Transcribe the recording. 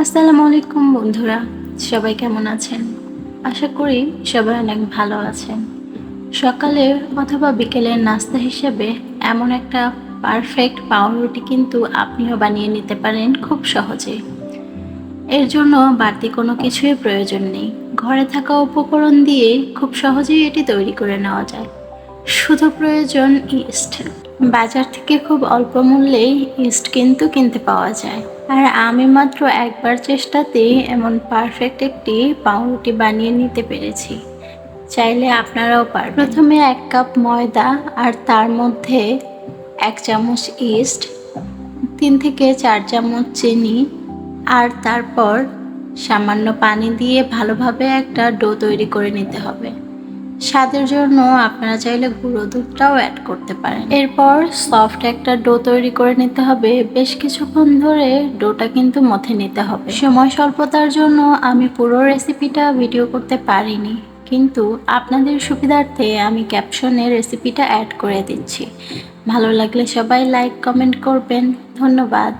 আসসালামু আলাইকুম বন্ধুরা, সবাই কেমন আছেন? আশা করি সবাই অনেক ভালো আছেন। সকালের অথবা বিকেলের নাস্তা হিসেবে এমন একটা পারফেক্ট পাউরুটি কিন্তু আপনিও বানিয়ে নিতে পারেন খুব সহজে। এর জন্য বাড়তি কোনো কিছুই প্রয়োজন নেই। ঘরে থাকা উপকরণ দিয়ে খুব সহজেই এটি তৈরি করে নেওয়া যায়। শুধু প্রয়োজন ইস্ট। বাজার থেকে খুব অল্প মূল্যেই ইস্ট কিন্তু কিনতে পাওয়া যায়। আর আমি মাত্র একবার চেষ্টাতেই এমন পারফেক্ট একটি পাউরুটি বানিয়ে নিতে পেরেছি। চাইলে আপনারাও পারবেন। প্রথমে 1 কাপ ময়দা আর তার মধ্যে 1 চামচ ইস্ট, 3 থেকে 4 চামচ চিনি আর তারপর সামান্য পানি দিয়ে ভালোভাবে একটা ডো তৈরি করে নিতে হবে। স্বাদের জন্য আপনারা চাইলে গুঁড়ো দুধটাও অ্যাড করতে পারেন। এরপর সফট একটা ডো তৈরি করে নিতে হবে। বেশ কিছুক্ষণ ধরে ডোটা কিন্তু মথে নিতে হবে। সময় স্বল্পতার জন্য আমি পুরো রেসিপিটা ভিডিও করতে পারিনি, কিন্তু আপনাদের সুবিধার্থে আমি ক্যাপশনে রেসিপিটা অ্যাড করে দিচ্ছি। ভালো লাগলে সবাই লাইক কমেন্ট করবেন। ধন্যবাদ।